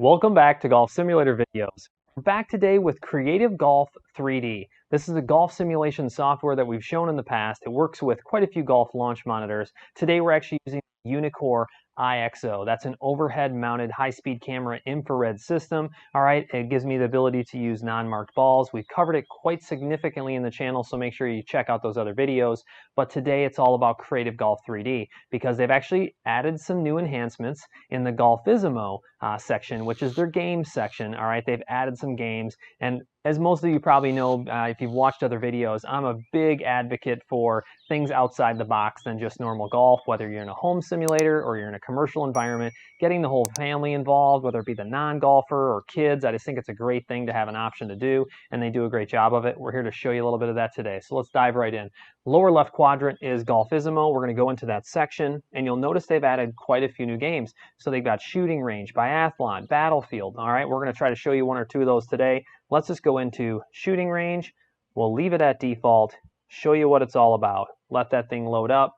Welcome back to Golf Simulator videos. We're back today with Creative Golf 3D. This is a golf simulation software that we've shown in the past. It works with quite a few golf launch monitors. Today we're actually using Uneekor EYE XO. That's an overhead mounted high-speed camera infrared system. All right, it gives me the ability to use non-marked balls. We've covered it quite significantly in the channel, so make sure you check out those other videos. But today it's all about Creative Golf 3D because they've actually added some new enhancements in the Golfisimo section, which is their games section. All right, they've added some games, and as most of you probably know, if you've watched other videos, I'm a big advocate for things outside the box than just normal golf, whether you're in a home simulator or you're in a commercial environment, getting the whole family involved, whether it be the non-golfer or kids. I just think it's a great thing to have an option to do, and they do a great job of it. We're here to show you a little bit of that today. So let's dive right in. Lower left quadrant is Golfisimo. We're going to go into that section, and you'll notice they've added quite a few new games. So they've got shooting range, biathlon, battlefield. All right, we're going to try to show you one or two of those today. Let's just go into shooting range. We'll leave it at default, show you what it's all about. Let that thing load up.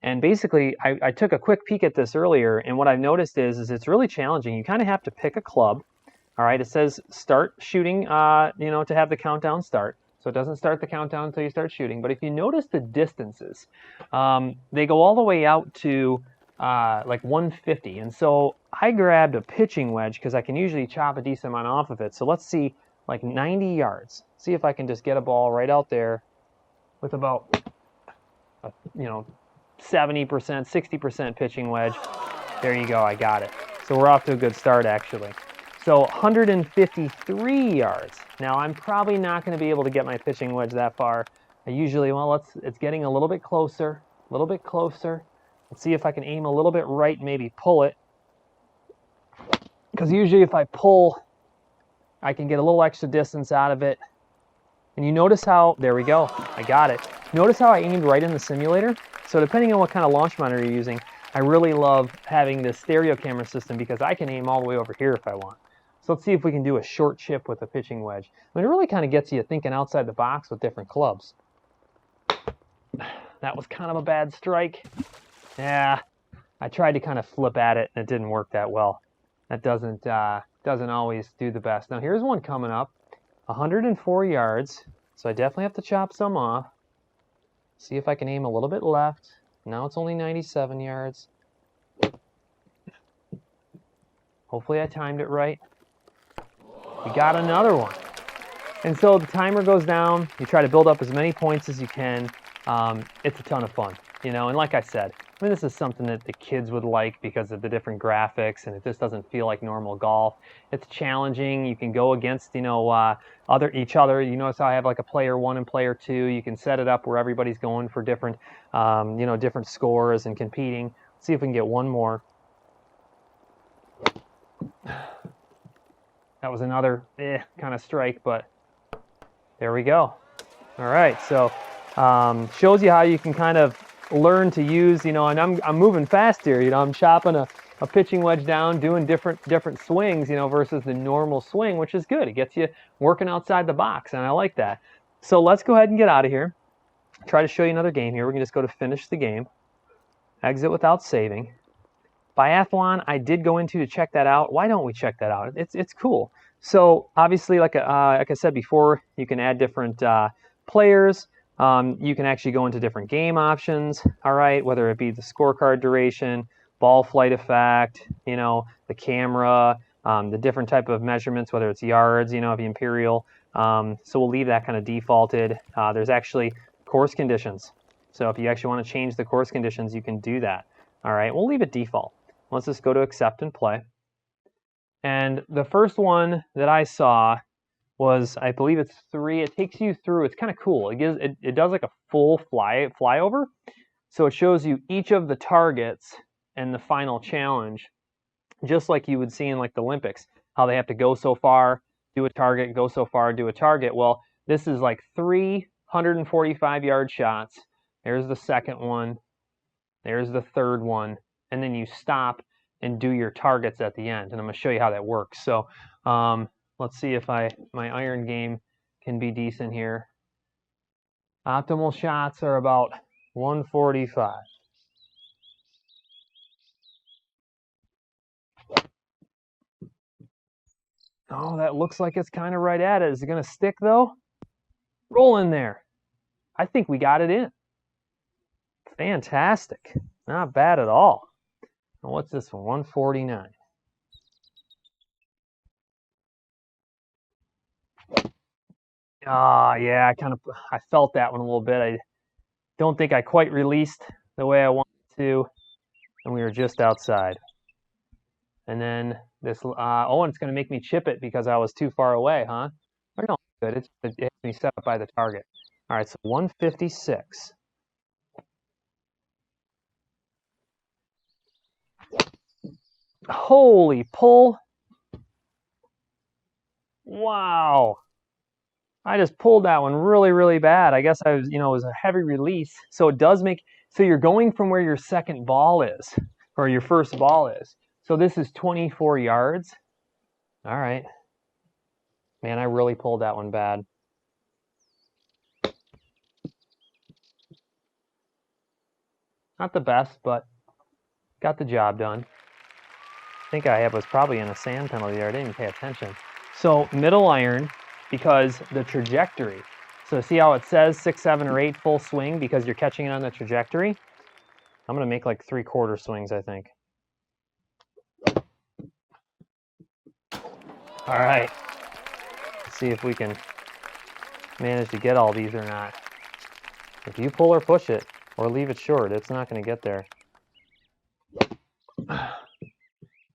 And basically, I took a quick peek at this earlier, and what I've noticed is it's really challenging. You kind of have to pick a club. All right, it says start shooting, to have the countdown start. So it doesn't start the countdown until you start shooting. But if you notice the distances, they go all the way out to like 150. And so I grabbed a pitching wedge because I can usually chop a decent amount off of it. So let's see, like 90 yards. See if I can just get a ball right out there with about, 70%, 60% pitching wedge. There you go, I got it. So we're off to a good start, actually. So 153 yards. Now I'm probably not going to be able to get my pitching wedge that far. I usually, it's getting a little bit closer, a little bit closer. Let's see if I can aim a little bit right, maybe pull it. Because usually if I pull, I can get a little extra distance out of it. And you notice how, there we go, I got it. Notice how I aimed right in the simulator? So depending on what kind of launch monitor you're using, I really love having this stereo camera system because I can aim all the way over here if I want. So let's see if we can do a short chip with a pitching wedge. I mean, it really kind of gets you thinking outside the box with different clubs. That was kind of a bad strike. Yeah, I tried to kind of flip at it and it didn't work that well. That doesn't always do the best. Now here's one coming up, 104 yards. So I definitely have to chop some off. See if I can aim a little bit left. Now it's only 97 yards. Hopefully I timed it right. We got another one. And so the timer goes down. You try to build up as many points as you can. It's a ton of fun, and like I said, I mean, this is something that the kids would like because of the different graphics, and it just doesn't feel like normal golf. It's challenging. You can go against, each other. You notice how I have like a player 1 and player 2. You can set it up where everybody's going for different, different scores and competing. Let's see if we can get one more. That was another kind of strike, but there we go. All right, so shows you how you can kind of learn to use, and I'm moving fast here. I'm chopping a pitching wedge down, doing different swings, versus the normal swing, which is good. It gets you working outside the box, and I like that. So let's go ahead and get out of here. Try to show you another game here. We can just go to finish the game. Exit without saving. Biathlon, I did go into to check that out. Why don't we check that out? It's cool. So obviously, like I said before, you can add different players. You can actually go into different game options, all right, whether it be the scorecard duration, ball flight effect, the camera, the different type of measurements, whether it's yards, the imperial. So we'll leave that kind of defaulted. There's actually course conditions. So if you actually want to change the course conditions, you can do that. All right, we'll leave it default. Let's just go to accept and play. And the first one that I saw was, I believe it's 3. It takes you through. It's kind of cool. It does like a full flyover. So it shows you each of the targets and the final challenge, just like you would see in like the Olympics, how they have to go so far, do a target, go so far, do a target. Well, this is like 345-yard shots. There's the second one. There's the third one. And then you stop and do your targets at the end. And I'm going to show you how that works. So let's see if my iron game can be decent here. Optimal shots are about 145. Oh, that looks like it's kind of right at it. Is it going to stick though? Roll in there. I think we got it in. Fantastic. Not bad at all. What's this one? 149. Ah, yeah, I felt that one a little bit. I don't think I quite released the way I wanted to, and we were just outside. And then this, oh, and it's going to make me chip it because I was too far away, huh? Or no, good. It has me set up by the target. All right, so 156. Holy pull. Wow. I just pulled that one really, really bad. I guess I was, it was a heavy release. So it does make, so you're going from where your second ball is, or your first ball is. So this is 24 yards. All right. Man, I really pulled that one bad. Not the best, but got the job done. I think I was probably in a sand penalty there. I didn't even pay attention. So middle iron, because the trajectory. So see how it says 6, 7, or 8 full swing because you're catching it on the trajectory? I'm going to make like 3/4 swings, I think. All right. Let's see if we can manage to get all these or not. If you pull or push it or leave it short, it's not going to get there.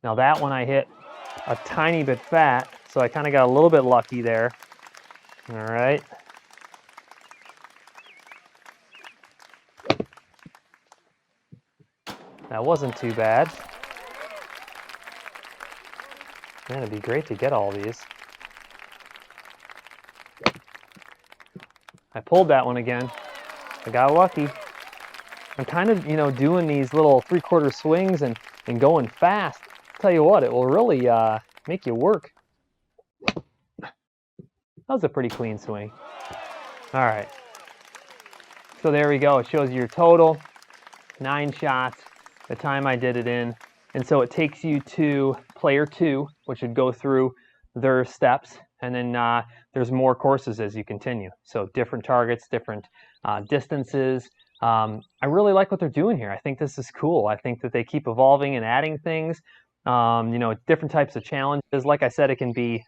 Now that one I hit a tiny bit fat, so I kind of got a little bit lucky there. All right. That wasn't too bad. Man, it'd be great to get all these. I pulled that one again. I got lucky. I'm kind of, doing these little 3/4 swings and going fast. I'll tell you what, it will really make you work. That was a pretty clean swing. All right. So there we go. It shows you your total. 9 shots, the time I did it in. And so it takes you to player 2, which would go through their steps. And then there's more courses as you continue. So different targets, different distances. I really like what they're doing here. I think this is cool. I think that they keep evolving and adding things. Different types of challenges. Like I said, it can be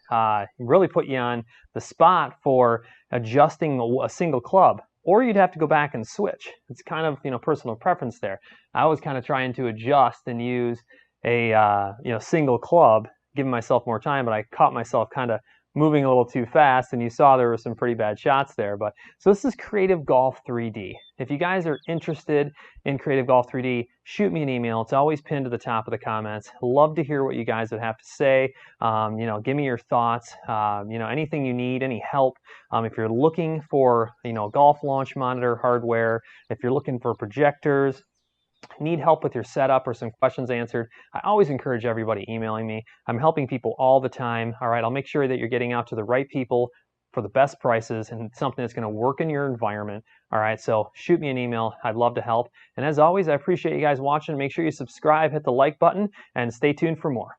really put you on the spot for adjusting a single club. Or you'd have to go back and switch. It's kind of, personal preference there. I was kind of trying to adjust and use a, single club, giving myself more time, but I caught myself kind of moving a little too fast, and you saw there were some pretty bad shots there. But so this is Creative Golf 3D. If you guys are interested in Creative Golf 3D, shoot me an email. It's always pinned to the top of the comments. Love to hear what you guys would have to say. Give me your thoughts. Anything you need, any help. If you're looking for, golf launch monitor hardware, if you're looking for projectors, need help with your setup or some questions answered, I always encourage everybody emailing me. I'm helping people all the time. All right, I'll make sure that you're getting out to the right people for the best prices and something that's going to work in your environment. All right, so shoot me an email. I'd love to help. And as always, I appreciate you guys watching. Make sure you subscribe, hit the like button, and stay tuned for more.